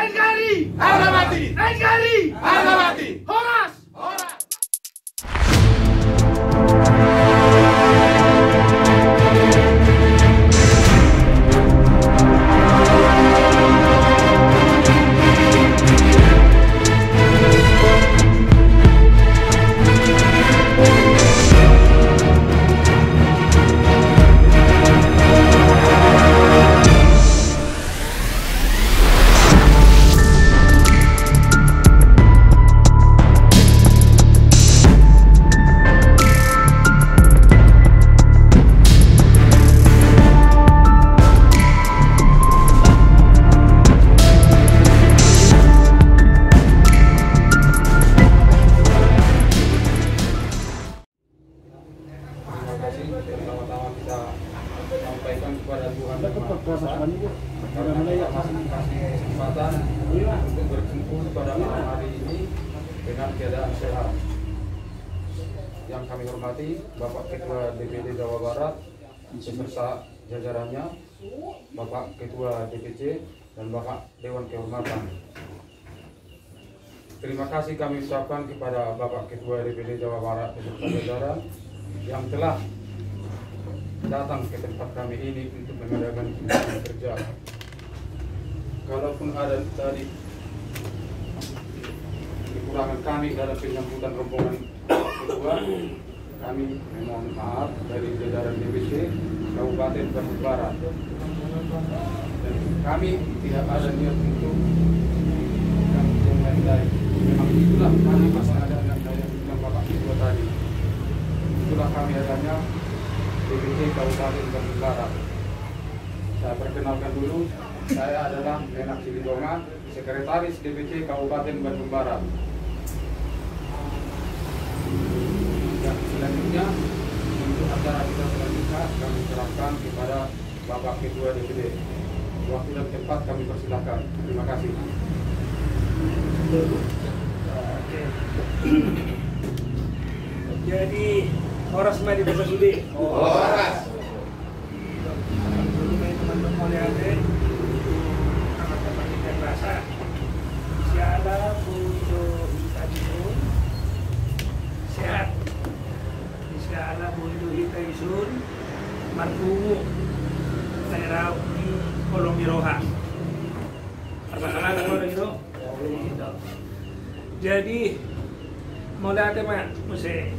NKRI harga mati. NKRI Harga mati. Horas. Horas. Pertama-tama kita sampaikan kepada Tuhan Yang Maha Kuasa karena kita masih dikasih kesempatan untuk berkumpul pada malam hari ini dengan keadaan sehat. Yang kami hormati Bapak Ketua DPD Jawa Barat beserta jajarannya, Bapak Ketua DPC dan Bapak Dewan Kehormatan. Terima kasih kami ucapkan kepada Bapak Ketua DPD Jawa Barat beserta jajaran yang telah datang ke tempat kami ini untuk mengadakan kunjungan kerja. Kalaupun ada tadi kekurangan kami dalam penyambutan rombongan kedua, kami memohon maaf dari jajaran DPC Kabupaten Bandung Barat. Dan kami tidak ada niat untuk yang lain-lain. Memang itulah kami masih ada yang bilang Bapak Ketua tadi. Itulah kami adanya DPC Kabupaten Bandung Barat. Saya perkenalkan dulu, saya adalah Menak Silidonga, Sekretaris DPC Kabupaten Bandung Barat. Dan selanjutnya, untuk acara kita selanjutnya kami serahkan kepada Bapak Ketua DPD. Waktu dan tempat kami persilakan. Terima kasih. Jadi horas mah di Desa Sudi. Horas. Teman-teman mulai ada teman-teman ikan rasa. Siala bujo isun sehat. Siala bujo isun martungu daerah di Kolong Miroha. Perkenalan orang itu. Jadi mulai ada mah mesti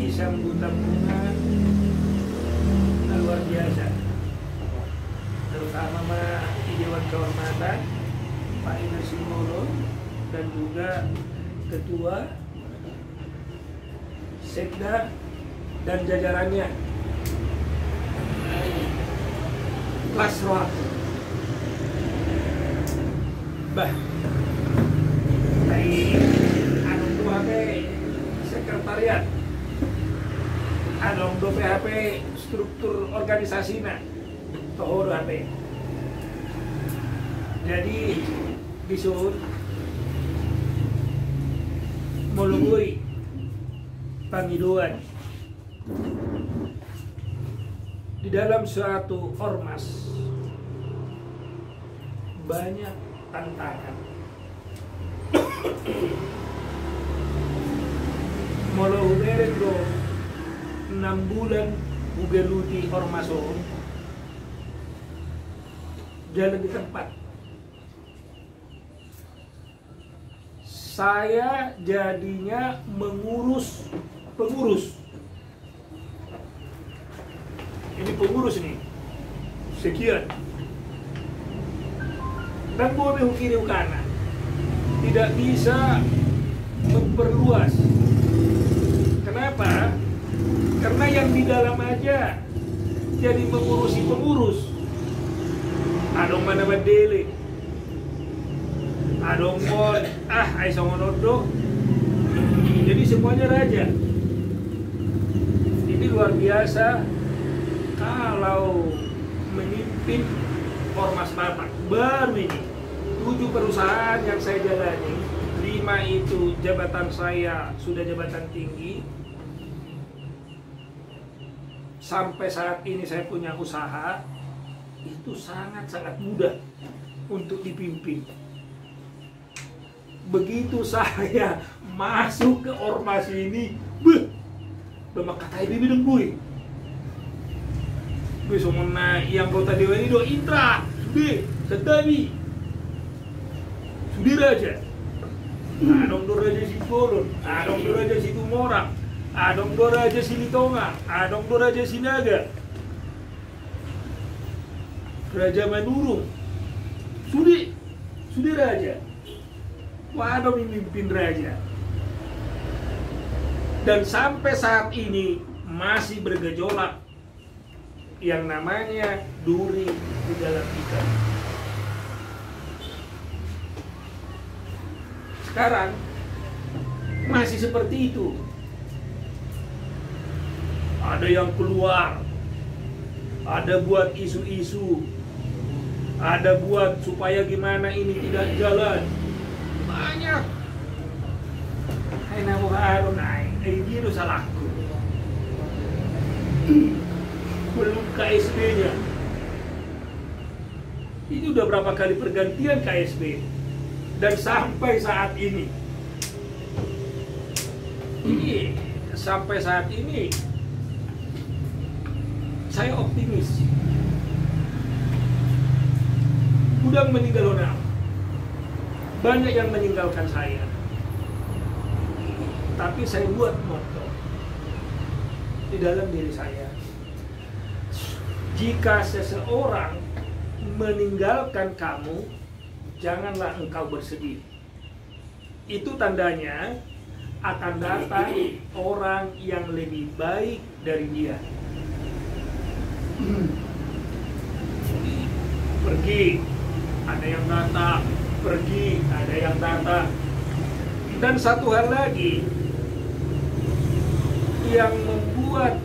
sambutan bunga luar biasa, terutama di Dewan Kehormatan Pak Ina Simbolon dan juga Ketua Sekda dan jajarannya Lasroa bah dari anu tua sekretariat adong do PHP struktur organisasinya toh HP. Jadi bisul melungui panggiluan di dalam suatu ormas banyak tantangan. Molo uberen do 6 bulan ugeluti ormason jalan di tempat. Saya jadinya mengurus pengurus. Ini pengurus nih sekian dan boleh kiri kanan, tidak bisa memperluas. Kenapa? Karena yang di dalam aja jadi mengurusi pengurus. Adong mana badele, adong mon, ay songonodo. Jadi semuanya raja. Ini luar biasa kalau memimpin ormas Batak. Baru ini 7 perusahaan yang saya jalani, 5 itu jabatan saya sudah jabatan tinggi. Sampai saat ini saya punya usaha, itu sangat-sangat mudah untuk dipimpin. begitu saya masuk ke ormas ini, bermakatai bibideng gue. Gue semua yang kota dewa ini do intra, sudah, setabi, sudah raja. Adong do raja si Bolon, adong do raja si Tumorang, adong do raja si Litonga, adong do raja si Naga, Raja Manurung, sudah raja. Waduh, memimpin raja. Dan sampai saat ini masih bergejolak yang namanya duri di dalam ikan. Sekarang masih seperti itu. Ada yang keluar, ada buat isu-isu, ada buat supaya gimana ini tidak jalan. Banyak. Hai namu harum naik, ini itu salahku. Belum KSB-nya. Ini udah berapa kali pergantian KSB. Dan sampai saat ini, saya optimis. Udang meninggal orang. Banyak yang meninggalkan saya. Tapi saya buat moto di dalam diri saya. Jika seseorang meninggalkan kamu, janganlah engkau bersedih. Itu tandanya akan datang orang yang lebih baik dari dia. Pergi, ada yang datang. Pergi, ada yang datang. Dan satu hal lagi yang membuat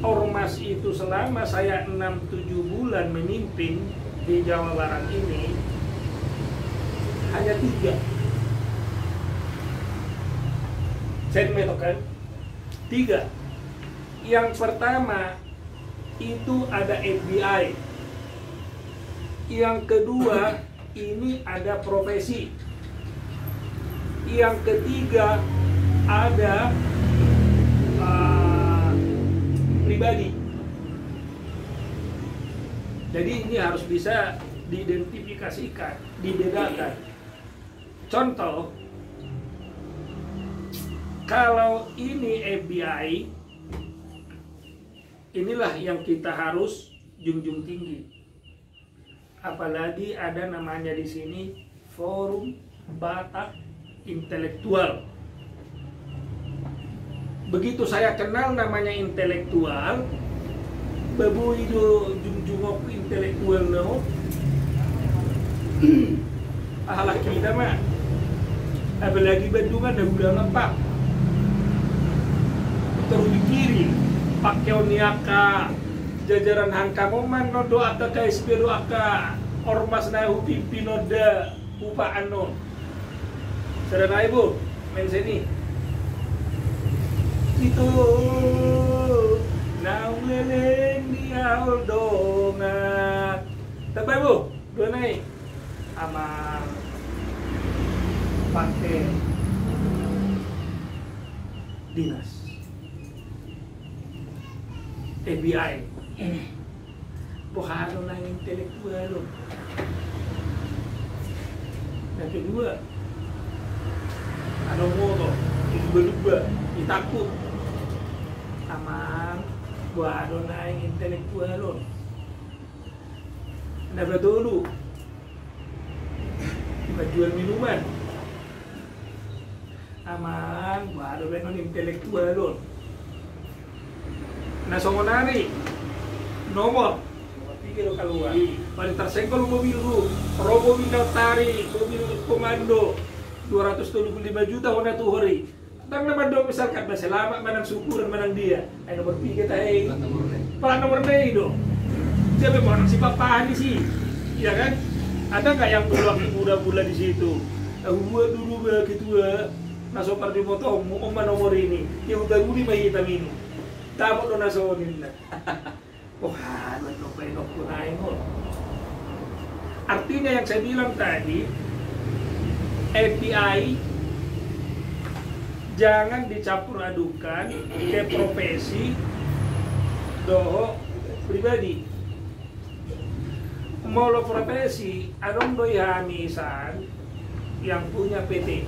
ormas itu selama saya 6-7 bulan memimpin di Jawa Barat ini hanya 3. Saya metokan 3. Yang pertama itu ada FBI. Yang kedua ini ada profesi. Yang ketiga ada pribadi. Jadi ini harus bisa diidentifikasikan, dibedakan. Contoh, kalau ini FBI, inilah yang kita harus junjung tinggi. Apalagi ada namanya di sini Forum Batak Intelektual. Begitu saya kenal namanya intelektual, babu itu junjung intelektual no. Ahlak kita mah, apalagi Bandungan dah udah ngepak. Terus di kiri, pakai niaka, jajaran Hangkamoman no doa ke KSP doa ke ormas nahu pimpin noda upa ano. Saudara ibu, main sini. Itu nauleleng dia dongat. Tapi ibu, dua naik sama pakai dinas FBI. Bukan orang intelektual loh. Yang kedua, ada motor, diluba-luba, ditakut. Aman, buat orang intelektual loh. Nah dulu, jual minuman. Aman, buat orang intelektual loh. Nah songonari, nomor 3 keluar. Paling tersenggol mobil lu, robo minatari, mobil komando, 275 juta wana tuh hari. Tang naman do misalkan masih lama manang syukuran manang dia. Ay nomor 3 tayo. Pala nomor 9 do. Siapa mau anak si papa sih, iya kan? Ada nggak yang muda-muda di situ? Gua dulu begitu nasopar di motor, mau nomor ini, yang udah gudi mah hitam ini. Tapos do nasonin na. Oh, halat no penok kunain mo. Artinya yang saya bilang tadi, API jangan dicampur adukan ke profesi doho pribadi. Molo profesi adong doi hamisan yang punya PT.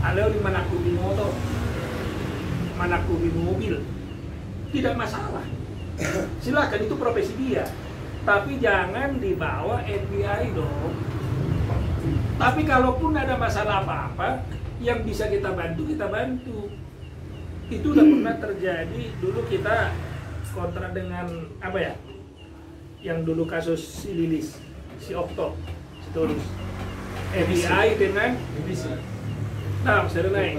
Ada di manakubi motor, manakubi mobil, tidak masalah. Silakan, itu profesi dia. Tapi jangan dibawa API dong. Tapi kalaupun ada masalah apa-apa yang bisa kita bantu, kita bantu. Itu udah pernah terjadi. Dulu kita kontrak dengan apa ya? Yang dulu kasus si Lilis, si Okto, si Tulus. API dengan nah, saya naik.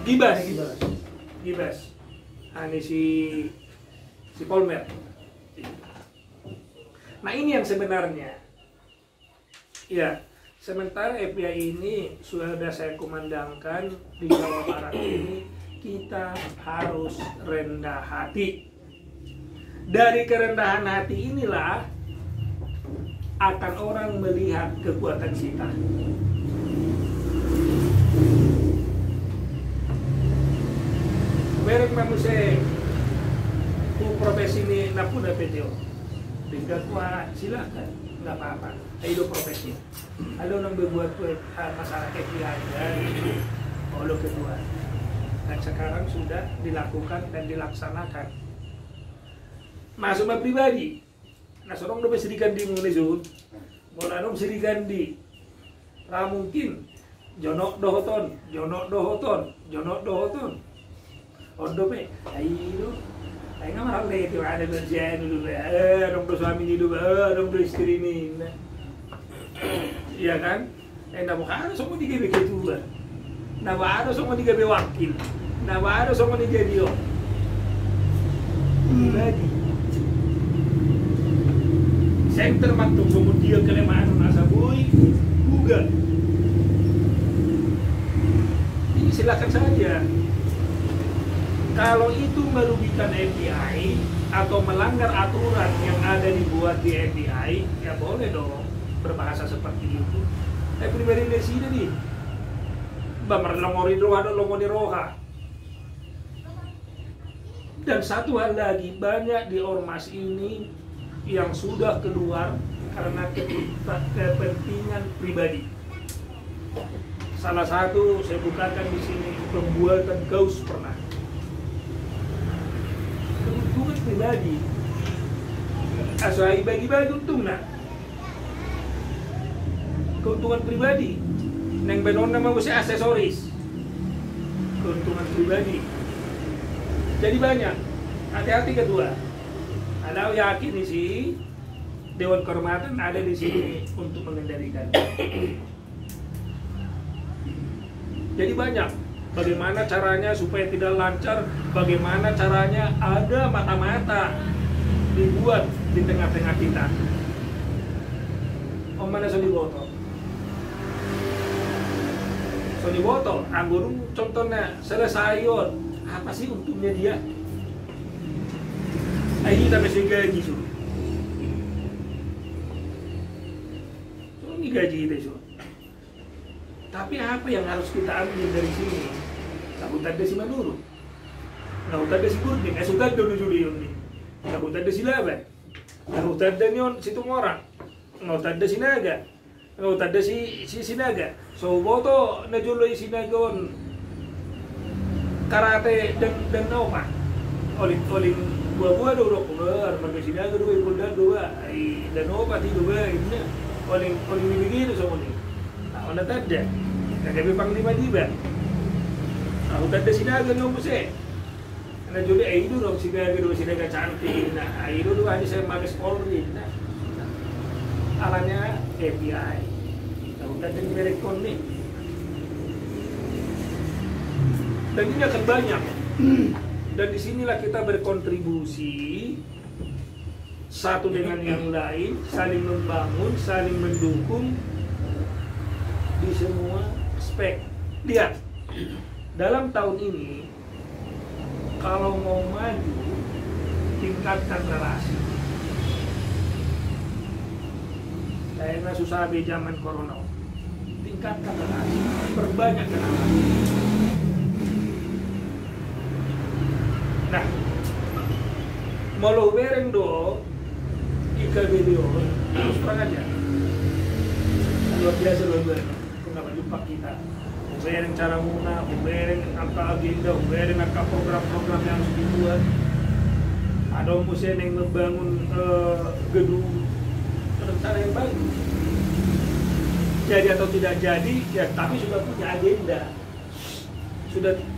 Gibas. Ini si Polmer. Nah, ini yang sebenarnya. Ya, sementara API ini sudah saya kumandangkan di Jawa Barat ini, kita harus rendah hati. Dari kerendahan hati inilah akan orang melihat kekuatan kita. Merek manusia ku profesi ini napuna PTO. Tinggal kuat silakan, nggak apa-apa. Itu profesi. Ada yang berbuat masalah KPI dan kedua. Dan sekarang sudah dilakukan dan dilaksanakan. Masuk ke pribadi. Nah, seorang udah bersedikan di Munesun. Mau bersedikan di. Lah mungkin jonok dohoton. Ondo pe, ayo nggak marah deh itu ada berjalan dulu, dong tuh suami ini dulu, dong tuh istri ini, iya kan? Nggak mau ada semua digawe ketua, nggak ada semua digawe wakil, nggak ada semua digawe dio, lagi. Center mantung semua dia kelemahan nasa boy, juga. Ini silakan saja. Kalau itu merugikan API atau melanggar aturan yang ada dibuat di API, ya boleh dong berbahasa seperti itu. Pribadi di sini nih, bamar longori roha dan longori roha. Dan satu hal lagi, banyak di ormas ini yang sudah keluar karena kepentingan pribadi. Salah satu saya bukakan di sini pembuatan kaos pernah. Keuntungan pribadi, asal bagi-bagi untung nak. Keuntungan pribadi, neng benon nama mesti aksesoris. Keuntungan pribadi. Jadi banyak. Hati-hati kedua. Ada yakin sih Dewan Kehormatan ada di sini untuk mengendalikan. Jadi banyak. Bagaimana caranya supaya tidak lancar, bagaimana caranya ada mata-mata dibuat di tengah-tengah kita. Om mana Sony Boto? Sony Boto, anggur contohnya selesaion. Apa sih untungnya dia? Ayo kita masih gaji so. Ini gaji itu so. Tapi apa yang harus kita ambil dari sini? Sabutan desi manurut. Nahutan desi kurning, asutan dulu juli yun. Sabutan desi laban. Nahutan dan yun situng orang. Nahutan desi naga. Nahutan desi sinaga. So boto na juloy sinagon karate dan apa? Olin buah-buah dulu keluar. Maka sinaga dua ikut dua. Dan apa ti dua ini. Olin begini semua ni. Nah, tanda. Kagabi Panglima Diba. Aku tanda sinaga nung kasi. Na juli ay ito nung sinaga cantik. Na ay ito nung ano sa mga Polri. Na alanya API. Aku tanda ni Merekon ni. Dan ini akan banyak. Dan disinilah kita berkontribusi satu dengan yang lain, saling membangun, saling mendukung di semua aspek. Lihat, dalam tahun ini kalau mau maju, tingkatkan relasi. Karena susah zaman corona, tingkatkan relasi, perbanyak relasi. Nah, mau bereng do ika video terus terang aja. Luar biasa luar biasa. Kenapa jumpa kita? Bereng cara muna, bereng apa agenda, bereng apa program-program yang harus dibuat. Ada musim yang membangun gedung rencana yang bagus. Jadi atau tidak jadi, ya tapi sudah punya agenda.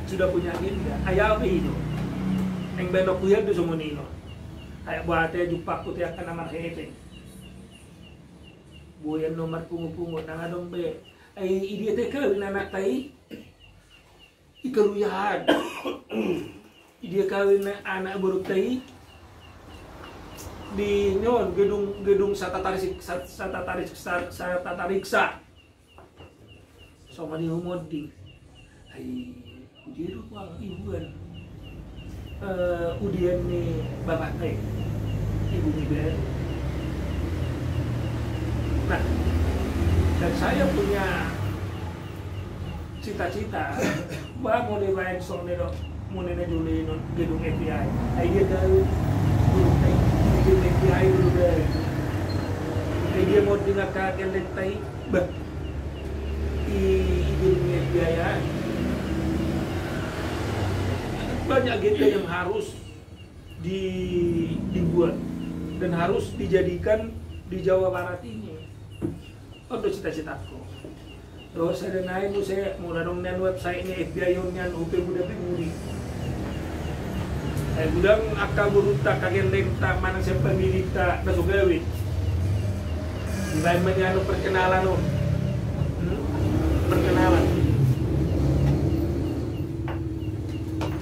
Sudah punya agenda. Ayah apa itu? Yang benok kuya itu semua nino. Kayak buatnya jumpa putih akan nama hepe. Buyan nomor pungu-pungu nang adong be. Ay idia teh kawin anak tai. Ikaluyahan. Idia kawin anak buruk tai. Di nyon gedung sata tariksa. Sama di humodi. Ay udiru wang ibuan. Udian nih bapak teh. Ibu Miber. Nah, dan saya punya cita-cita bahwa mau dibayar soalnya mau nenek dulu gedung FBI. Dia tahu gedung FBI dulu deh. Dia mau dengar kakek lentai, bah, di gedung FBI ya. Banyak agenda yang harus dibuat dan harus dijadikan di Jawa Barat ini. Untuk cita-citaku. Terus saya naik saya mau nanong website-nya FBI yang UP Budak Budi. Saya gudang akal buruta kagen lenta mana saya pemilita na sugawin. Di bayan man perkenalan no. Perkenalan.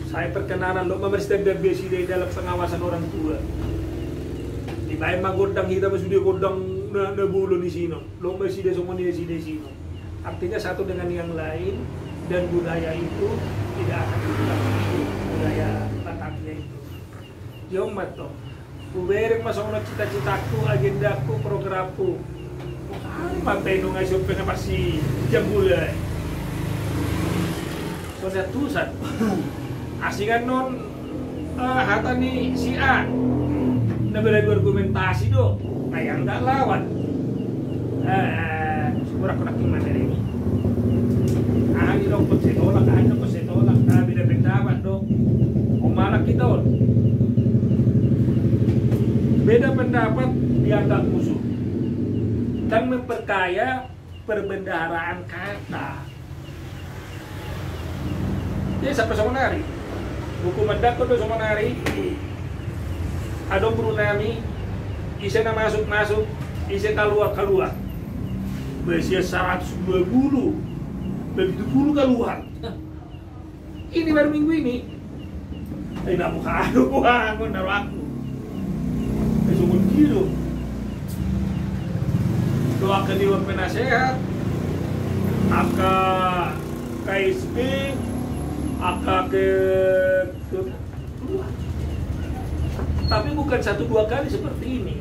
Saya perkenalan lo memerintah besi dari dalam pengawasan orang tua. Di bayan magodang kita sudah godang na bulo di sini, lo masih ada semua di sini. Artinya satu dengan yang lain dan budaya itu tidak akan hilang. Budaya Bataknya itu. Jomat toh. Kubereng masuk cita-citaku, agendaku, programku. Apa peno ngasih pengen masih jam bulan. Soalnya tusan. Asikan non hata nih si A. Nabela argumentasi do. Yang nggak lawan, surat kunaking materi ini. Ini dong kok saya tolak, tapi ada pendapat dong. Malah kita beda pendapat dianggap musuh dan memperkaya perbendaharaan kata. Jadi sampai sama nari, hukuman dapat tuh sama nari, adong berunami. Isa na masuk, isa keluar. Besia 120, begitu puluh keluar. Ini baru minggu ini. Ay namuka ako, naruh aku. Ay sumut kilo. Doakan Dewan Penasehat, aka KSB, aka ke tapi bukan 1-2 kali seperti ini.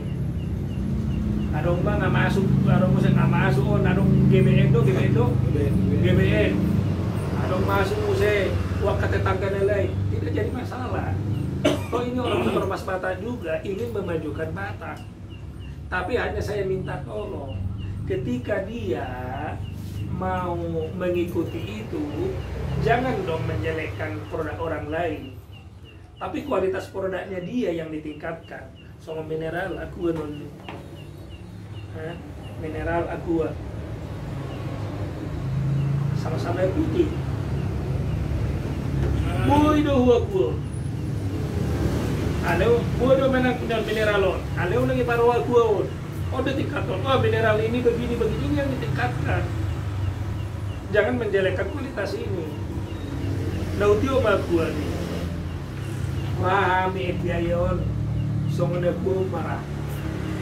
Adong ba nggak masuk, adong musik nggak masuk, adong GBN. Adong masuk musik, waktu tetangga nilai, tidak jadi masalah. Oh ini orang Ormas Batak juga ingin memajukan Batak. Tapi hanya saya minta tolong, ketika dia mau mengikuti itu, jangan dong menjelekkan produk orang lain. Tapi kualitas produknya dia yang ditingkatkan. Sama mineral aqua non. Mineral aqua. Sama-sama putih. Boy do aqua. Aleo boy do menang mineralon. Aleo lagi paru aqua. Oh ditingkatkan. Oh mineral ini begini ini yang ditingkatkan. Jangan menjelekkan kualitas ini. Nautio aqua nih. Rahami biayon songone ko marah.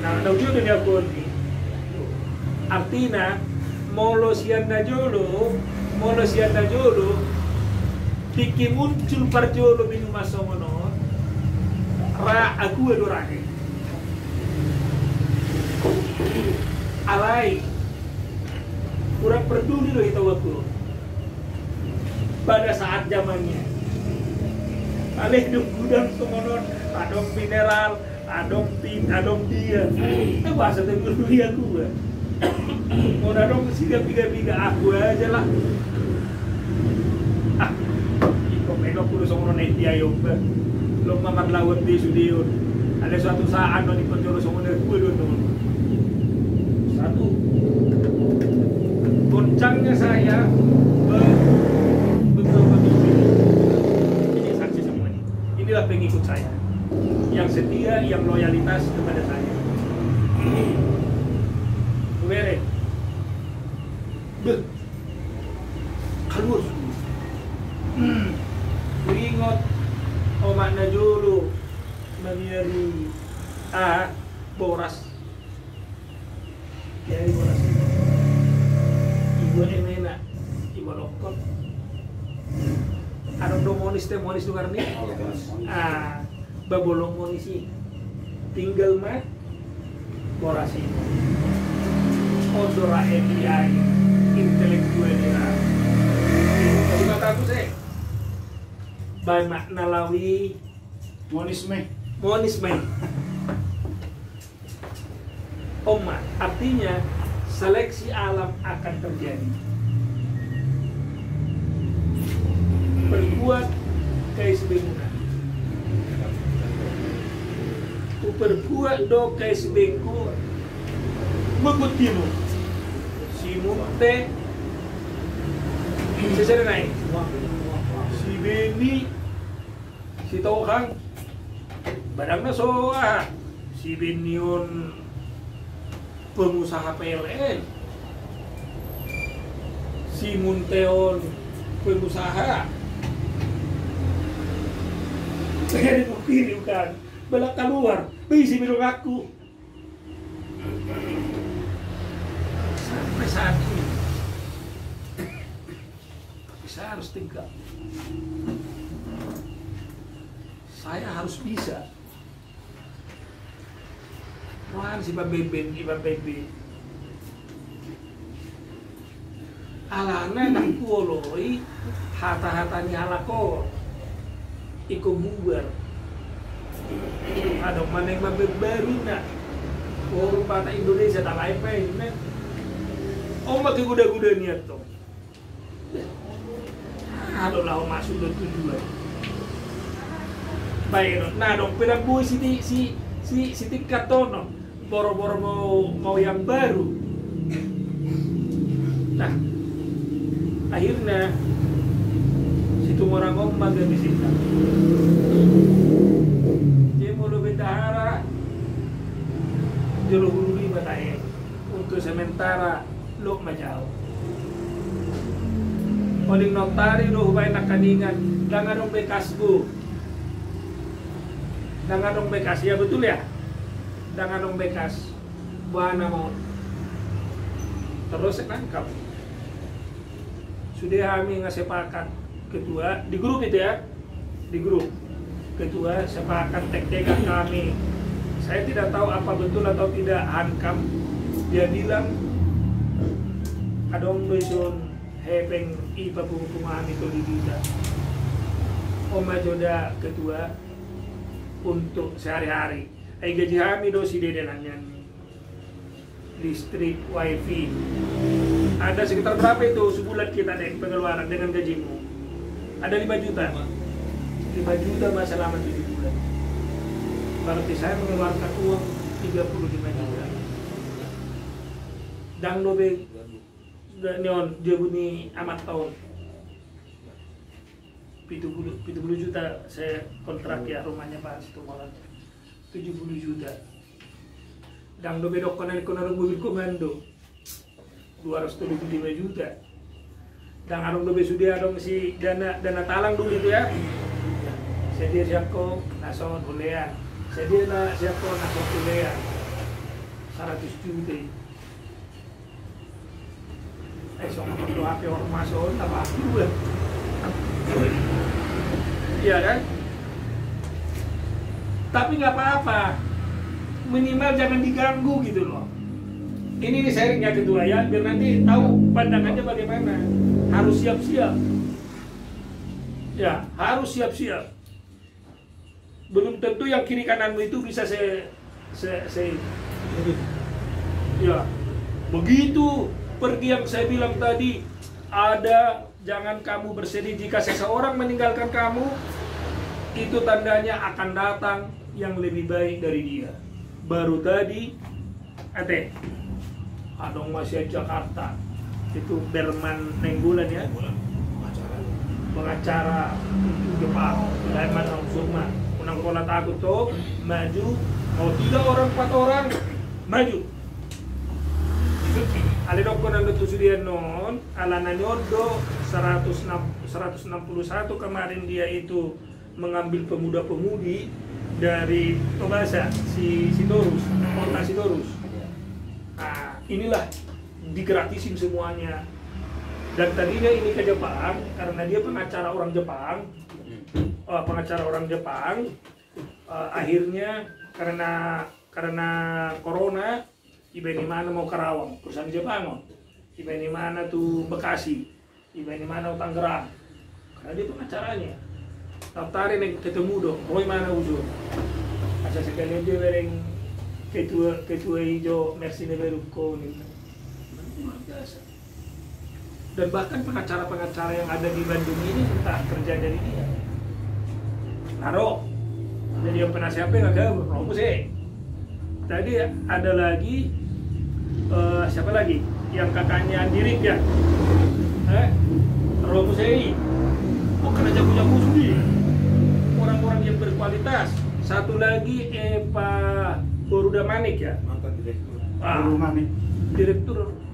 Nah, naujo dunia ko ni. Artina molo sian na jolo, tiki muncul parjolo binu masomono. Ra aku edorake. Alai. Kurang peduli loh itu waktu pada saat zamannya. Alih dong gudang semonon, adong mineral, adong tin, adong dia. Itu bahasa timur dia gua. Mau adong siga-piga aku aja lah. Iko penok kudu semonon dia yoga. Lo makan lawan di studio. Ada suatu saat non ikut joro semonon gua dulu. Satu goncangnya saya betul-betul ini saksi semua ini. Inilah pengikut saya yang setia, yang loyalitas kepada saya. Bere, kalur. Ingot omakna dulu maniari boras. Ya boras. Ibu emena, ibu lokot. Ada monis teh monis luar nih. Babolong monisi. Tinggal mah borasi. Odora MBI intelektual dia. Jadi kata aku sih, banyak nalawi Monisme. Oma, artinya seleksi alam akan terjadi. Berbuat kaisbenguna. Berbuat do kaisbengku mengutimu. Si Munte, si Serenai, si Beni, si Tohang, badang na soa, si Benion pengusaha PLN, si Munteon pengusaha. Saya dipukiri bukan, balak keluar, bisi minum aku. Sampai saat ini, tapi saya harus tegak. Saya harus bisa. Wah, si Babeben, Iba Bebe. Alana nak kuoloi, hata-hatani halako. Iko bubar. Ada mana yang baru nak? Orang patah Indonesia tak lain main. Oh makin guda-guda niat tuh. Ada lah masuk dan tujuan. Baik, nah dong pedang si tingkat tono, boro-boro mau yang baru. Nah, akhirnya situ orang ngomong di situ. Dia mau lebih tahara, jauh hulu bataya untuk sementara lo majau. Oling notari lo hubay nakaningan, jangan dong bekasku. Jangan dong bekas, ya betul ya. Jangan dong bekas, buana mau. Terus nangkap. Sudah kami ngesepakat ketua di grup itu ya, di grup ketua sepakat tek-tekan kami. Saya tidak tahu apa betul atau tidak hankam. Dia bilang adong beson hepeng ipa penghukuman itu di kita. Oma joda ketua untuk sehari-hari. Gaji kami dosi dedenannya listrik, wifi. Ada sekitar berapa itu sebulan kita deh pengeluaran dengan gajimu? Ada 5 juta. 5 juta masa lama 7 bulan. Berarti saya mengeluarkan uang 35 juta. Dang dobe neon jebuni amat tahun. 70 juta saya kontrak ya rumahnya Pak situ malam 70 juta. Dang do bedok konan mobil komando 275 juta. Dang arung do sudah adong si dana talang dulu itu ya. Sedia siako nason hulea. Sedia na siako nason hulea 100 juta. Sok do HP orang masuk tambah dua. Iya kan? Tapi nggak apa-apa, minimal jangan diganggu gitu loh. Ini nih sharingnya kedua ya, biar nanti tahu pandangannya bagaimana? Harus siap-siap. Ya, harus siap-siap. Belum tentu yang kiri kananmu itu bisa ya, begitu pergi yang saya bilang tadi, ada jangan kamu bersedih jika seseorang meninggalkan kamu, itu tandanya akan datang yang lebih baik dari dia. Baru tadi, adong masih Jakarta, itu Berman Nenggulan ya, pengacara Jepang, Berman Sukma, unang kola takut tuh, maju, mau 3 orang 4 orang, maju. Ali doko nando tusudian non, ala nanyodo 161 kemarin dia itu mengambil pemuda-pemudi dari Tobasa, Sitorus, kota Sitorus. Nah, inilah digratisin semuanya. Dan tadinya ini ke Jepang karena dia pengacara orang Jepang. Akhirnya karena corona, iba di mana mau Karawang, perusahaan Jepang, iba di mana tuh Bekasi, iba di mana Tangerang. Karena dia pengacaranya. Daftarin yang ketemu dong, Roy mana ujung? Asa sekali dia bereng ketua hijau Mercy Neberuko nih. Luar biasa. Dan bahkan pengacara-pengacara yang ada di Bandung ini entah kerja dari dia. Naro, jadi yang penasihatnya nggak ke Romo sih. Tadi ada lagi siapa lagi? Yang kakaknya Andirik ya? Romo sih. Oh karena jago-jago sendiri. Orang-orang yang berkualitas. Satu lagi Pak Boruda Manik ya. Mantan direktur. Boruda Manik.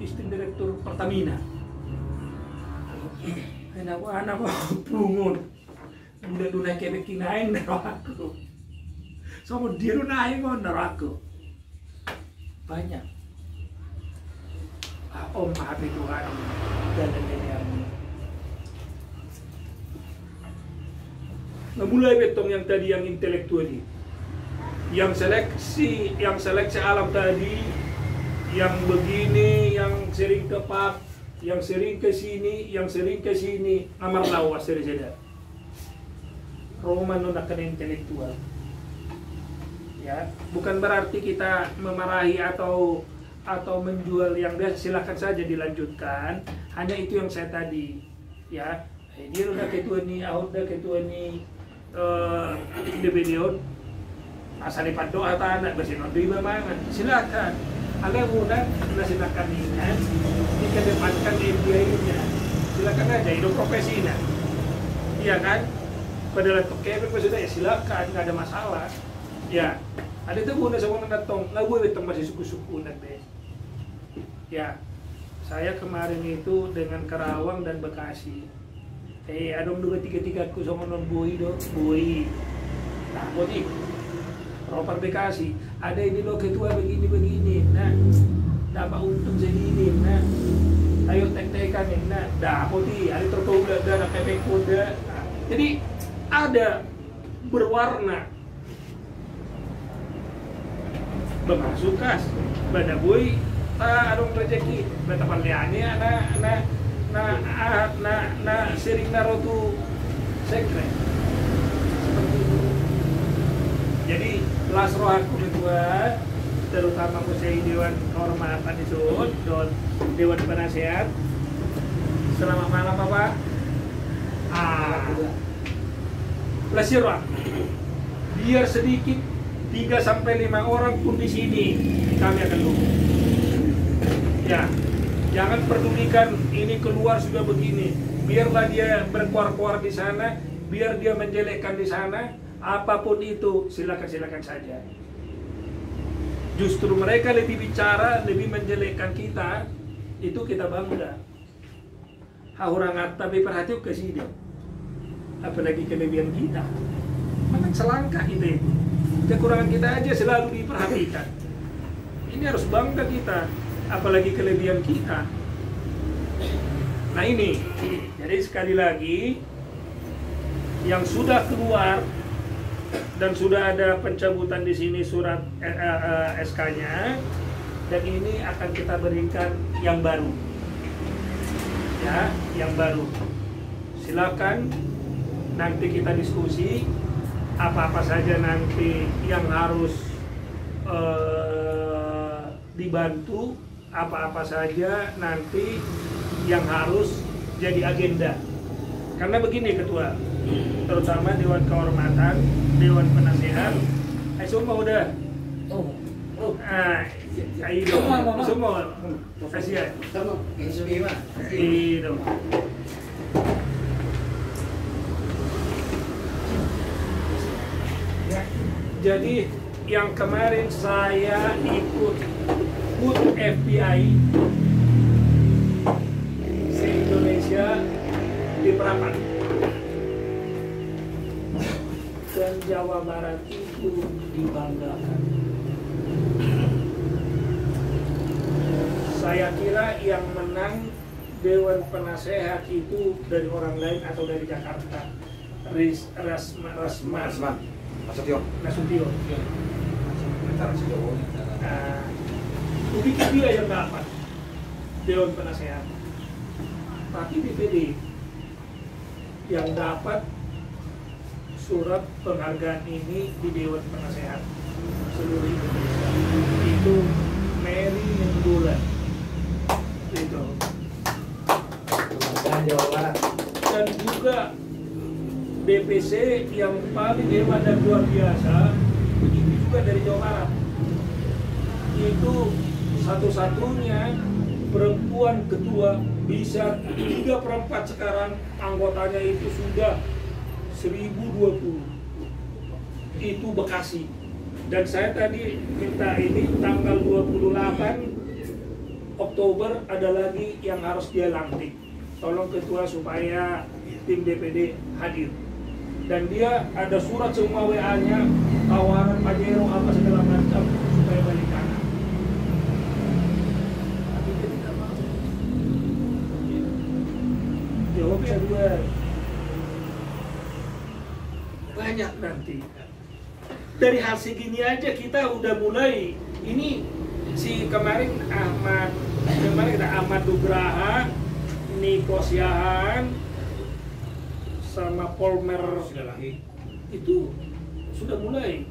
Istri direktur Pertamina. Anak pungun. Udah dunai kebek kinain naro aku. Sama dia dunai mon naro aku. Banyak. Om hati Tuhan dan nenek. Nah, mulai betong yang tadi yang intelektual ini, yang seleksi alam tadi, yang begini, yang sering ke pub, yang sering ke sini, amar lawas saja. Roman akan intelektual. Ya, bukan berarti kita memarahi atau menjual yang biasa, silakan saja dilanjutkan. Hanya itu yang saya tadi, ya. Dia udah ketua nih, udah ketua nih. Di video asal lipat doa tanah bersinar di mana silakan ada mudah silakan ingat dikedepankan MBA-nya silakan aja hidup profesinya iya kan pada letok kebek sudah ya silakan nggak ada masalah ya ada itu guna sama datang nggak gue itu masih suku-suku nanti ya saya kemarin itu dengan Karawang dan Bekasi. Adong 2-3 ku sama non boi nah bodi proper Bekasi ada ini lo ketua begini nah dapat untung segini nah ayo tek-tekan nah dapat hari tertulah dan kepek kuda nah, jadi ada berwarna bermasuk kas pada boi adong rezeki beta panliannya na sering naro tu sekret seperti itu. Jadi lasro aku kedua terutama musai Dewan Kehormatan itu dan Dewan Penasehat. Selamat malam Bapak. Lasiro biar sedikit 3-5 orang pun di sini kami akan dukung. Ya. Jangan pedulikan ini keluar sudah begini. Biarlah dia berkuar-kuar di sana, biar dia menjelekkan di sana, apapun itu silakan saja. Justru mereka lebih bicara, lebih menjelekkan kita, itu kita bangga. Haurangat tapi perhatian ke sini. Apalagi kelebihan kita. Mana selangkah itu. Kekurangan kita aja selalu diperhatikan. Ini harus bangga kita. Apalagi kelebihan kita. Nah ini, jadi sekali lagi yang sudah keluar dan sudah ada pencabutan di sini surat SK-nya dan ini akan kita berikan yang baru. saja yang baru. Silakan nanti kita diskusi apa-apa saja nanti yang harus dibantu, apa-apa saja nanti yang harus jadi agenda. Karena begini Ketua, terutama Dewan Kehormatan, Dewan Penasehat, semua udah. Ayo, semua kasih ya. Itu. Jadi yang kemarin saya ikut HUT FBI se-Indonesia di Prapat dan Jawa Barat itu dibanggakan. Saya kira yang menang Dewan Penasehat itu dari orang lain atau dari Jakarta. Nasution. Pikir dia yang dapat Dewan Penasehat, tapi DPD yang dapat surat penghargaan ini di Dewan Penasehat seluruh Indonesia itu Mary Menggulan itu. Jawa Barat. Dan juga DPC yang paling hebat dan luar biasa itu juga dari Jawa Barat. Itu satu-satunya perempuan ketua, bisa 3/4 sekarang anggotanya itu sudah 1020. Itu Bekasi. Dan saya tadi minta ini tanggal 28 Oktober ada lagi yang harus dia lantik. Tolong ketua supaya tim DPD hadir. Dan dia ada surat semua WA-nya, tawaran Pajero apa segala macam supaya balik kanan. Tapi dia tidak mau. Jawabnya dua. Banyak nanti. Dari hal segini aja kita udah mulai. Ini si kemarin ada Ahmad Nugraha, Niko Siahaan, sama Polmer itu sudah mulai.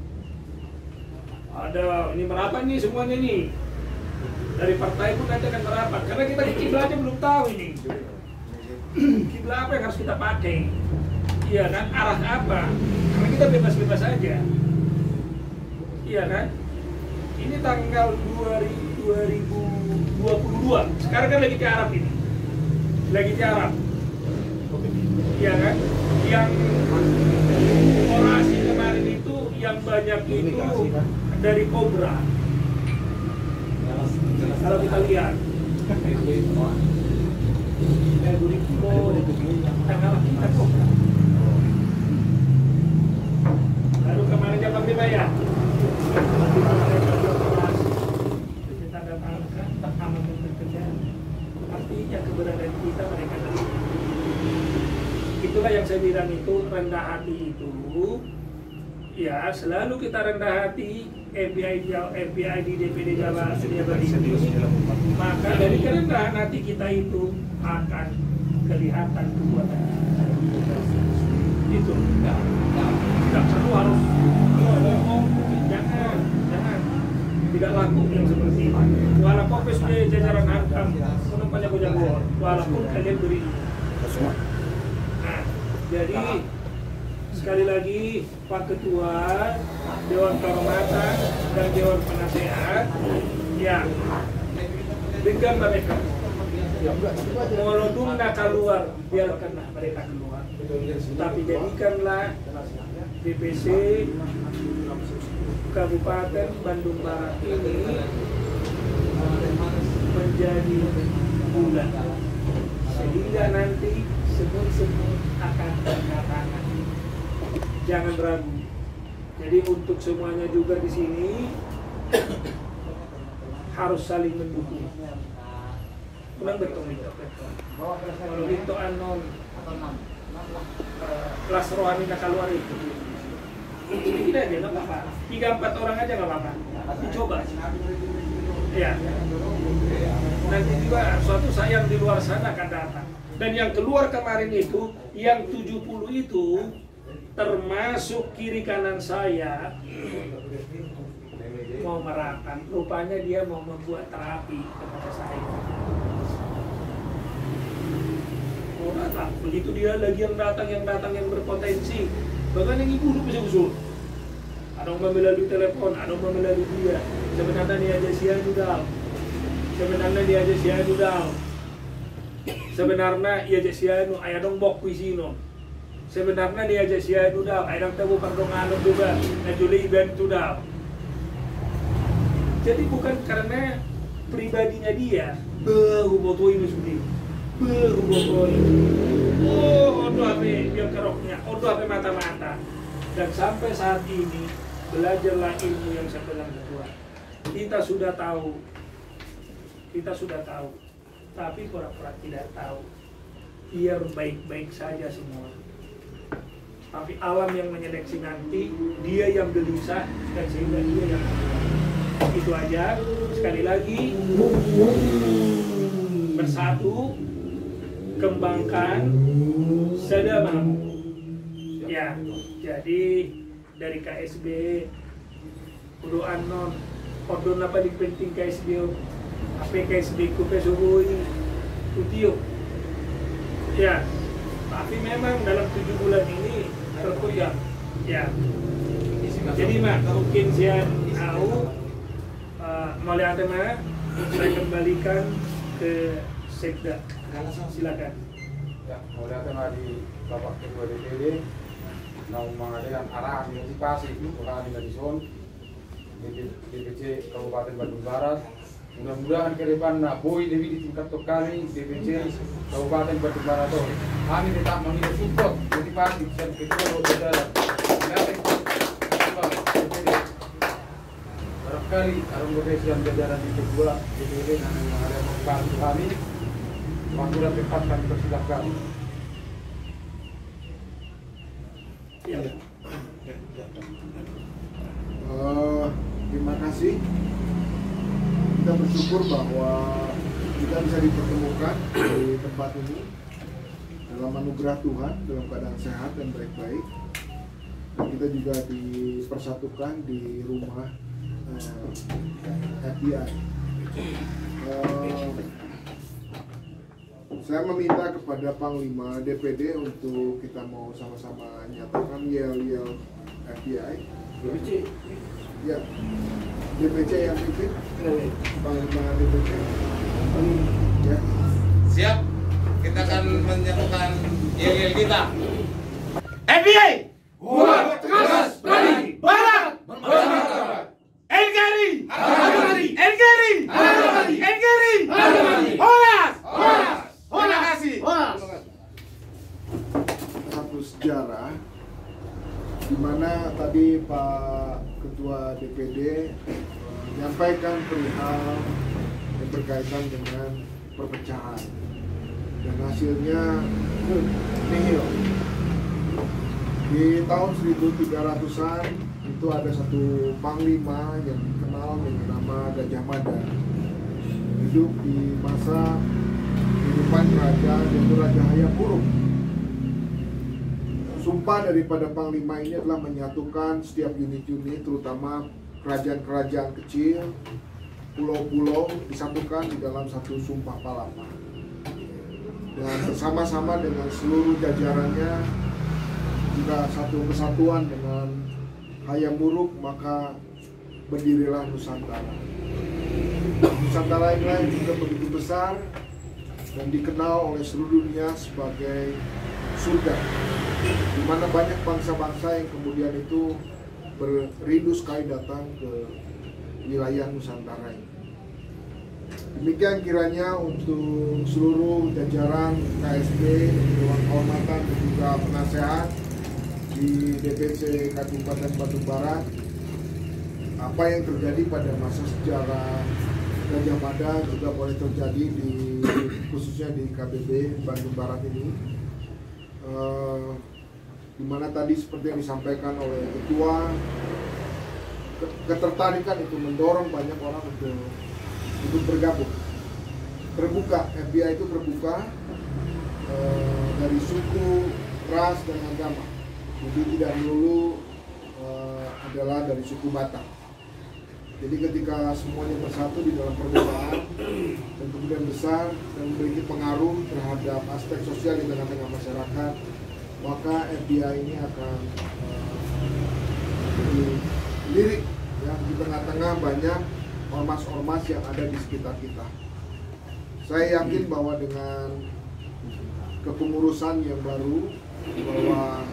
Ada ini merapat nih semuanya nih. Dari partai pun nanti akan merapat. Karena kita di kiblat aja belum tahu ini. Kiblat apa yang harus kita pakai? Iya kan? Arah apa? Karena kita bebas-bebas aja. Iya kan? Ini tanggal 2022. Sekarang kan lagi di Arab ini. Lagi di Arab. Iya kan? Yang orasi kemarin itu yang banyak itu dari Kobra. Kalau kita lihat tanggal kita Kobra. Lalu kemarin jam 5 ya. Kita datangkan aman bekerja. Artinya keberadaan kita mereka tahu. Itulah yang saya bilang itu rendah hati itu. Ya selalu kita rendah hati. FBI di DPD Jawa Barat ini, maka dari kerendahan hati kita itu akan kelihatan kekuatan kita. Itu tidak perlu harus jangan tidak laku yang seperti ini. Walaupun PSB jajaran hankam penumpangnya jago, walaupun kalian beri. Nah, jadi sekali lagi Pak Ketua Dewan Kehormatan dan Dewan Penasehat, ya dengan mereka walaupun keluar, biarkanlah mereka keluar, tapi jadikanlah DPC Kabupaten Bandung Barat ini menjadi bulan, sehingga nanti semut-semut akan berdatangan. Jangan ragu. Jadi untuk semuanya juga di sini harus saling mendukung. Menang betul itu. Kalau itu anon kelas rohani nak keluar itu. Ini aja nggak apa-apa. 3-4 orang aja nggak apa-apa. Dicoba. Ya. nanti juga suatu saat yang di luar sana akan datang. Dan yang keluar kemarin itu, yang 70 itu termasuk kiri kanan saya mau merakan. Rupanya dia mau membuat terapi kepada saya. Orang lah, begitu dia lagi yang datang yang berpotensi. Bahkan yang ibu bisa usul. Ada yang melalui telepon, ada yang melalui dia. Sebenarnya dia aja sianudal. Sebenarnya dia aja sianudal. Sebenarnya ia aja sianu, ayah dong bok kuisino. Sebenarnya dia aja sianudal, ayah dong tahu pardong alam juga. Najuli event tudal. Jadi bukan karena pribadinya dia, hubotoi musudi, hubotoi, odo ape dia keroknya, odo ape mata-mata. Dan sampai saat ini belajarlah ilmu yang saya bilang kedua. Kita sudah tahu, tapi pura-pura tidak tahu. Biar baik-baik saja semua. Tapi alam yang menyeleksi nanti, dia yang gelisah dan sehingga dia yang itu aja. Sekali lagi, bersatu, kembangkan sedamamu. Ya, jadi dari KSB kudu anon odon apa di penting KSB apa KSB ku pesubui utio. Ya, tapi memang dalam 7 bulan ini terkoyak. Ya. Jadi mah mungkin sian tahu mulai ada mah saya kembalikan ke Sekda. Silakan. Ya, mulai ada di Bapak Ketua DPD mau mengadakan arahan motivasi itu arahan dari zon DPC Kabupaten Bandung Barat. Mudah-mudahan ke depan boy lebih di tingkat kami DPC Kabupaten Bandung Barat itu kami tetap mengirim support motivasi dan ketua saudara. Barangkali anggota yang jajaran di kedua DPD yang ada membantu kami, waktu dan tempat kami persilahkan. Ya. Terima kasih. Kita bersyukur bahwa kita bisa dipertemukan di tempat ini dalam anugerah Tuhan dalam keadaan sehat dan baik-baik. Dan kita juga dipersatukan di rumah FBI. Saya meminta kepada Panglima DPD untuk kita mau sama-sama nyatakan yel-yel FBI. DPC. Ya, DPC yang pimpin, Panglima DPC. Ya. Siap, kita akan menyatukan yel-yel kita. FBI! Kuat, tegas, berani, barat, NKRI, NKRI, NKRI, Horas, terima kasih. Satu sejarah di mana tadi Pak Ketua DPD menyampaikan perihal yang berkaitan dengan perpecahan dan hasilnya nihil. Di tahun 1300-an itu ada satu panglima yang dikenal dengan nama Gajah Mada, hidup di masa kehidupan Raja Hayam-Wuruk. Sumpah daripada panglima ini adalah menyatukan setiap unit-unit, terutama kerajaan-kerajaan kecil, pulau-pulau disatukan di dalam satu sumpah palapa. Dan bersama-sama dengan seluruh jajarannya juga satu kesatuan dengan Hayam-Wuruk, maka berdirilah Nusantara. Nusantara inilah yang juga begitu besar dan dikenal oleh seluruh dunia sebagai surga, di mana banyak bangsa-bangsa yang kemudian itu berindu sekali datang ke wilayah Nusantara ini. Demikian kiranya untuk seluruh jajaran KSB, Dewan Kehormatan dan juga penasehat di DPC Kabupaten Bandung Barat, apa yang terjadi pada masa sejarah Gajah Mada juga boleh terjadi di khususnya di KBB Bandung Barat ini, di mana tadi seperti yang disampaikan oleh ketua, ketertarikan itu mendorong banyak orang untuk bergabung. terbuka. FBI itu terbuka dari suku, ras, dan agama. Jadi tidak melulu adalah dari suku Batak. Jadi ketika semuanya bersatu di dalam perbedaan dan kemudian besar dan memiliki pengaruh terhadap aspek sosial di tengah-tengah masyarakat, maka FBI ini akan lirik ya, di tengah-tengah banyak ormas-ormas yang ada di sekitar kita. Saya yakin bahwa dengan kepengurusan yang baru, bahwa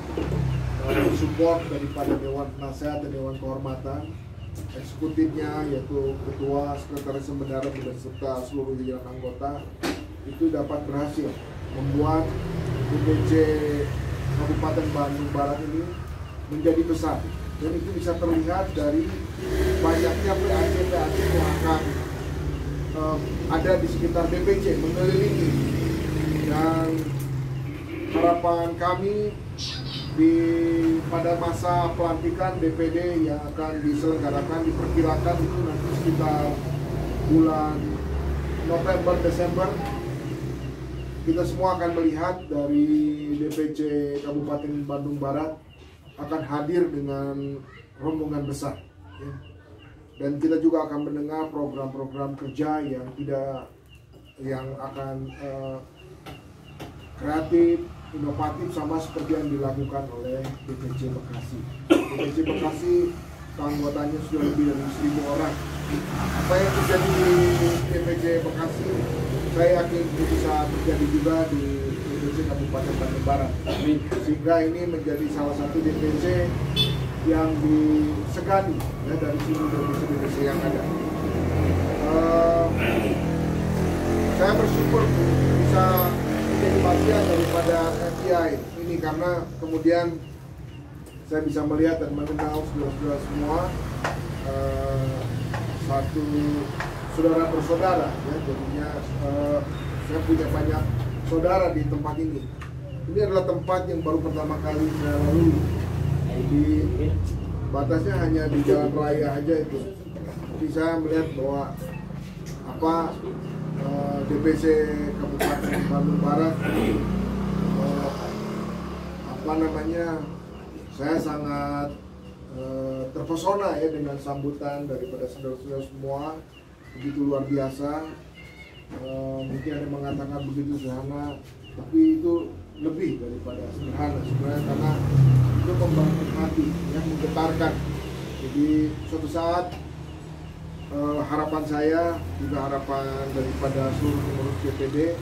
support daripada Dewan Penasehat dan Dewan Kehormatan, eksekutifnya yaitu ketua, sekretaris bendahara beserta seluruh jajaran anggota, itu dapat berhasil membuat DPC Kabupaten Bandung Barat ini menjadi besar, dan itu bisa terlihat dari banyaknya PAC yang akan ada di sekitar DPC mengelilingi. Dan harapan kami pada masa pelantikan DPD yang akan diselenggarakan diperkirakan itu nanti sekitar bulan November Desember, kita semua akan melihat dari DPC Kabupaten Bandung Barat akan hadir dengan rombongan besar ya. Dan kita juga akan mendengar program-program kerja yang akan kreatif, inovatif, sama seperti yang dilakukan oleh DPC Bekasi. DPC Bekasi anggotanya sudah lebih dari 1.000 orang. Apa yang terjadi di DPC Bekasi, saya yakin itu bisa terjadi juga di DPC Kabupaten Bandung Barat. Sehingga ini menjadi salah satu DPC yang disegani ya, dari seluruh DPC yang ada. Saya bersyukur bisa menjadi bagian daripada FBI ini, karena kemudian saya bisa melihat dan mengenal saudara-saudara semua, satu saudara bersaudara ya, jadinya saya punya banyak saudara di tempat ini. Ini adalah tempat yang baru pertama kali saya lalui, jadi batasnya hanya di jalan raya aja itu. Jadi saya melihat bahwa DPC Kabupaten Bandung Barat saya sangat terpesona ya dengan sambutan daripada saudara-saudara semua, begitu luar biasa. Mungkin ada yang mengatakan begitu sederhana, tapi itu lebih daripada sederhana sebenarnya, karena itu membangun hati yang menggetarkan. Jadi suatu saat harapan saya, juga harapan daripada seluruh pengurus DPD,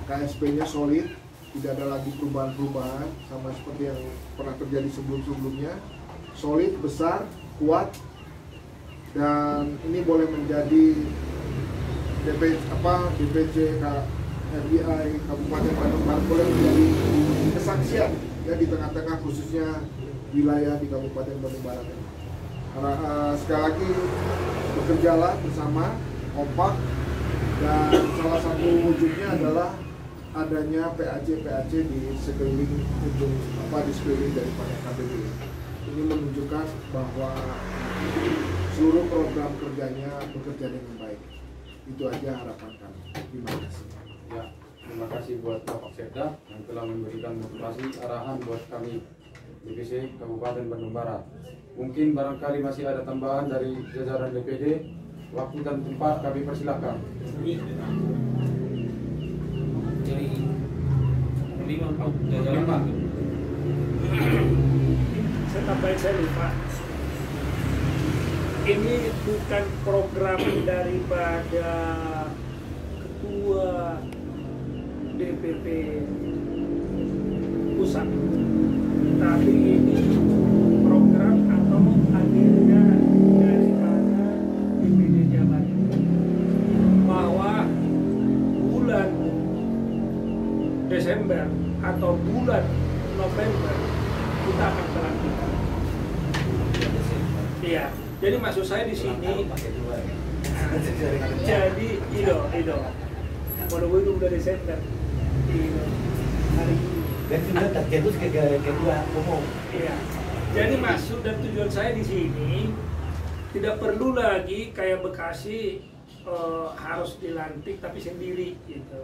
KSP-nya solid, tidak ada lagi perubahan-perubahan sama seperti yang pernah terjadi sebelum-sebelumnya, solid, besar, kuat, dan ini boleh menjadi DPC FBI Kabupaten Bandung Barat, boleh menjadi kesaksian ya di tengah-tengah khususnya wilayah di Kabupaten Bandung Barat. Karena sekali lagi bekerjalah bersama, kompak, dan salah satu wujudnya adalah adanya PAC di sekeliling di sekeliling daripada KBB. Ini menunjukkan bahwa seluruh program kerjanya bekerja dengan baik. Itu aja harapan kami. Terima kasih. Ya, terima kasih buat Bapak Sekda yang telah memberikan motivasi arahan buat kami DPC Kabupaten Bandung Barat. Mungkin barangkali masih ada tambahan dari jajaran DPD. Waktu dan tempat kami persilahkan. Jadi 5 jajaran. Saya tambahin, saya lupa. Ini bukan program daripada ketua DPP pusat, tapi ini program atau agenda daripada DPD Jabar, bahwa bulan Desember atau bulan November kita akan pelantikan. Iya, jadi maksud saya di sini, jadi itu kalau gue itu udah Desember, hari ini. Dan sudah terjebus kedua umum. Iya. Jadi maksud dan tujuan saya di sini tidak perlu lagi kayak Bekasi harus dilantik tapi sendiri gitu.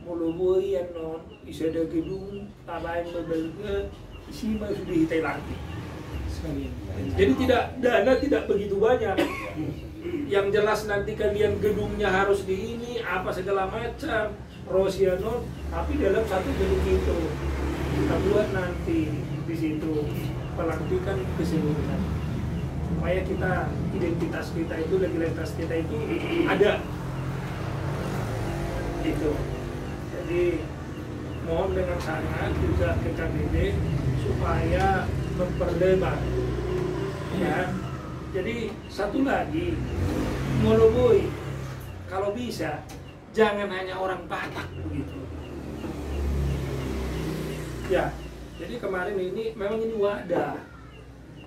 Mulubui yang non bisa ada gedung tabain berbelga isi mah sudah kita lantik. Jadi dana tidak begitu banyak. Yang jelas nanti kalian gedungnya harus di ini apa segala macam Rosiano, tapi dalam satu gedung itu kita buat nanti di situ pelantikan keseluruhan supaya kita identitas kita itu legalitas kita itu ada gitu. Jadi mohon dengan sangat juga ke KBB supaya memperlebar ya. Jadi satu lagi Moloboi kalau bisa jangan hanya orang Batak begitu ya. Jadi kemarin ini memang ini wadah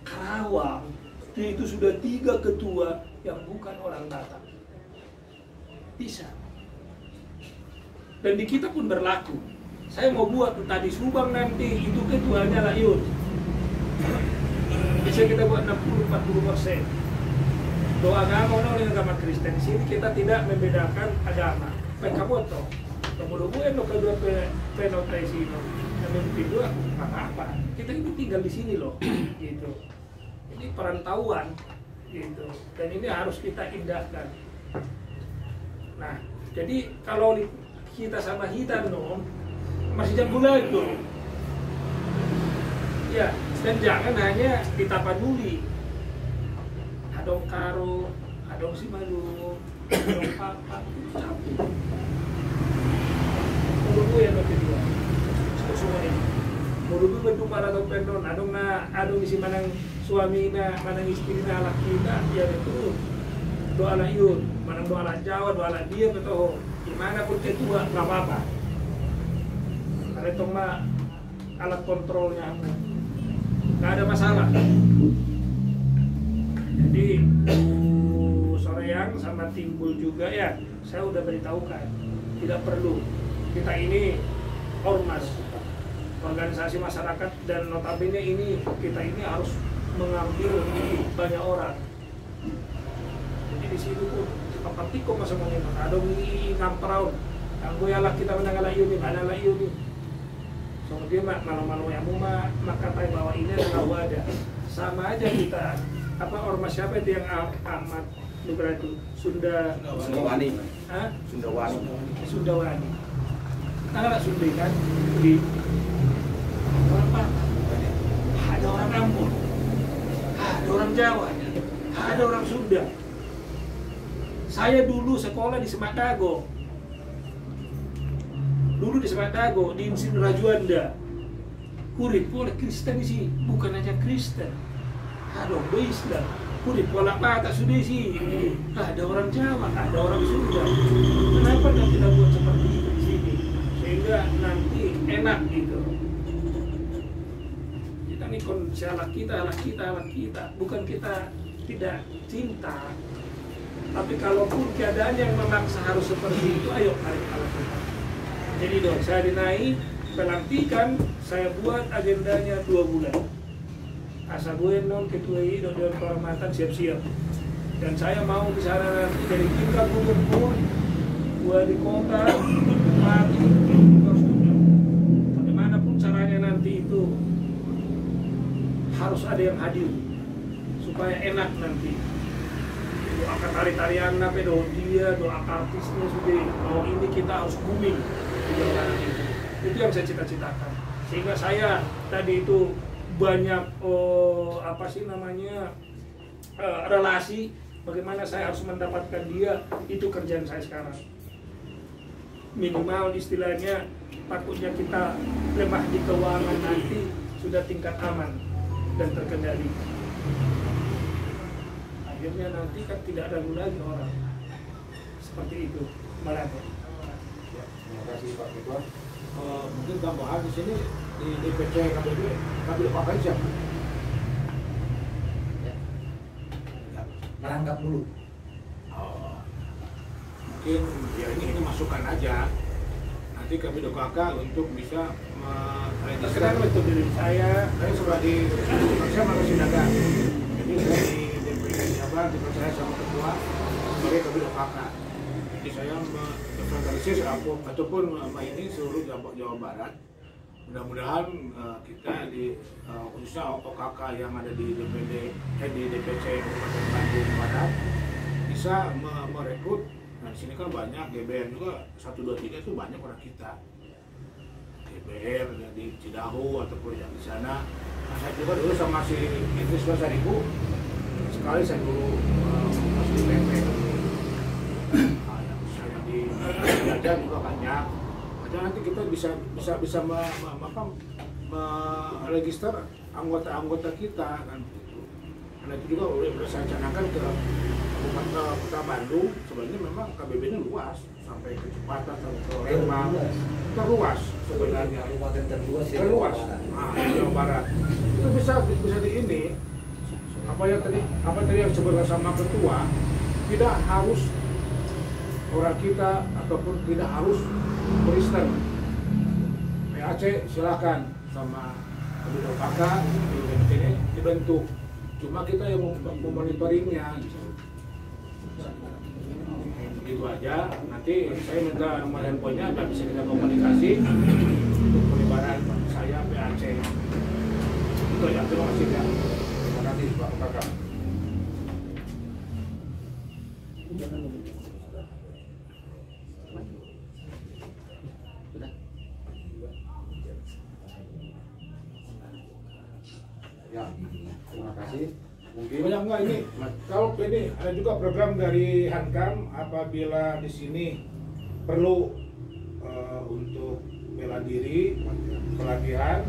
Karawang itu sudah 3 ketua yang bukan orang Batak bisa, dan di kita pun berlaku. Saya mau buat tadi Subang nanti itu ketuanya Layun bisa kita buat 60-40%. Doa agama dengan agama Kristen di sini kita tidak membedakan agama. Pekamoto, kemudian lo kedua penotresino, yang kedua apa-apa. Kita ini tinggal di sini loh, gitu. Ini perantauan, gitu. Dan ini harus kita indahkan. Nah, jadi kalau kita sama hitam no, masih jam bulan tuh. Ya, dan jangan hanya di Tapanuli. Adong Karo, Adong Simalungun, Adong Papa, campur. Murubu yang kedua, semua ini. Murubu bentuk para pendon, adong isi manang suami na, manang istri na, laki na, ya itu doa Layun, manang doa Jawa, doa dia betul. Gimana pun ketua nggak apa-apa. Karena itu mah alat kontrolnya. Nggak ada masalah. Jadi Soreang sama Timbul juga ya, saya udah beritahukan tidak perlu. Kita ini ormas, organisasi masyarakat, dan notabene ini kita ini harus mengambil banyak orang. Jadi di situ pun papatiko masamanya ada ni kamparaun. Ang goyalak kita menanggalah ini, mana lah ini. So dia malu-malu yang maka tahu bahwa ini adalah wadah. Sama aja kita apa ormas siapa itu yang amat Nugra itu Sundawani. Hah? Sundawani. Anak Sunda kan di apa? Ada orang Ambon, ada orang Jawa, ada orang Sunda. Saya dulu sekolah di Semak Dago. Dulu di Semak Dago, di Insin Rajuanda. Kurit oleh Kristen sih, bukan hanya Kristen. Ada orang Islam. Kurit pola mata sudah sih. Ada orang Jawa, ada orang Sunda. Kenapa tidak kita buat seperti itu di sini? Sehingga nanti enak gitu. Kita ini kondisi alat kita. Bukan kita tidak cinta. Tapi kalaupun keadaan yang memaksa harus seperti itu, ayo mari kita lakukan. Jadi dong, saya dinaik, pelantikan, saya buat agendanya 2 bulan. Asa bueno, ketua Dewan Kehormatan siap-siap. Dan saya mau di sana nanti dari tingkat gubernur, wali kota, bupati, bagaimanapun caranya nanti itu harus ada yang hadir supaya enak nanti. Doa tari-tarian apa dia, doa artisnya sudah. Oh ini kita harus booming di dalam itu. Itu yang saya cita-citakan. Sehingga saya tadi itu banyak relasi. Bagaimana saya harus mendapatkan dia, itu kerjaan saya sekarang. Minimal istilahnya takutnya kita lemah di keuangan nanti sudah tingkat aman dan terkendali. Akhirnya nanti kan tidak ragu lagi orang seperti itu. Malako. Ya, terima kasih Pak Ketua. Mungkin tambahan di sini di DPC KBB ngambil apa aja? Merangkap dulu. Mungkin ya ini masukan aja. Nanti kami kakak untuk bisa Sekarang untuk diri saya sudah di saya manusia dagang. Jadi saya di DPC Jabar dipercaya sama ketua. sebagai kabin kakak. Jadi saya menginventarisir ataupun ini seluruh Jawa Barat. Mudah-mudahan kita di khususnya OKK yang ada di DPC Kabupaten Bandung Barat bisa merekrut. Nah di sini kan banyak GBR juga 1, 2, 3 itu banyak orang kita. GBR di Cidahu ataupun yang di sana. Nah, saya juga dulu sama si Idris Basaribu sekali saya dulu masih di PP. Yang saya di Jaja juga banyak. Nanti kita bisa meregister anggota-anggota kita kan gitu. Karena itu juga udah saya canangkan ke Kota Bandung. Sebenarnya memang KBB-nya luas sampai ke Cipatat sampai ke Lembang. Terluas sebenarnya. Terluas. Nah, Jawa Barat. Itu bisa di ini apa tadi yang sebenarnya sama ketua tidak harus orang kita ataupun tidak harus Kristen. PAC silakan sama kabin OKK ini dibentuk. Cuma kita yang memonitoringnya. Gitu aja. Nanti saya minta nomor handphonenya dan bisa kita komunikasi untuk penyebaran saya PAC. Itu aja. Terima kasih ya. Terima kasih Pak OKK. Ya, terima kasih. Mungkin Banyak enggak ini? Kalau ini ada juga program dari Hankam apabila di sini perlu untuk bela diri, pelatihan,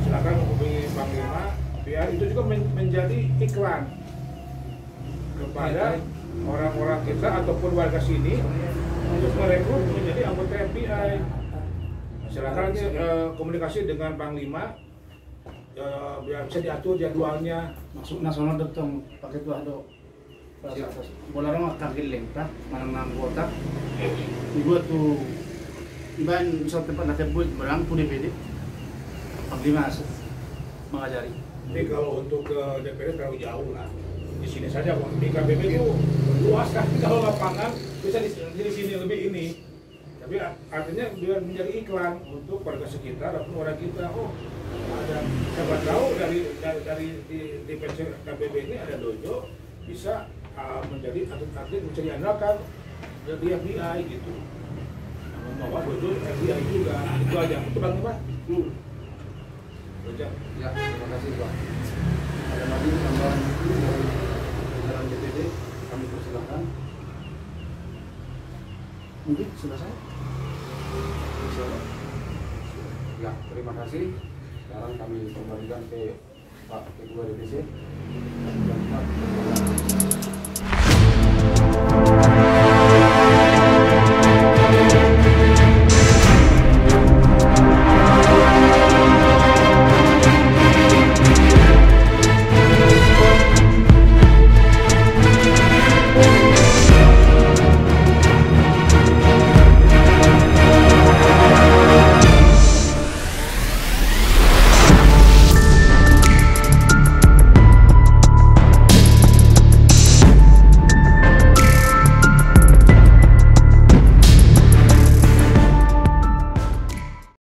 silakan hubungi Panglima biar itu juga menjadi iklan kepada orang-orang kita ataupun warga sini untuk merekrut menjadi anggota FBI. Silakan komunikasi dengan Panglima. Biar bisa diatur jadwalnya. Masuk nasional datang pakai tuh ada bola rumah kaki lengkap mana anggota dibuat tuh iban satu tempat nanti buat berang tuh DPD Panglima mengajari. Ini kalau untuk ke DPD terlalu jauh lah. Di sini saja di KBB itu luas kan kalau lapangan bisa di sini lebih ini. Tapi artinya biar menjadi iklan untuk warga sekitar ataupun orang kita. Oh, ada siapa tahu dari di KBB ini ada dojo bisa menjadi atlet bisa diandalkan jadi FBI gitu. Nah, membawa dojo FBI juga. Itu aja. Itu Bang Pak. Aja. ya, terima kasih Pak. Ada lagi tambahan dari jajaran DPD, kami persilakan. Mungkin selesai. Ya, terima kasih. Sekarang kami kembalikan ke Pak Ketua DPC.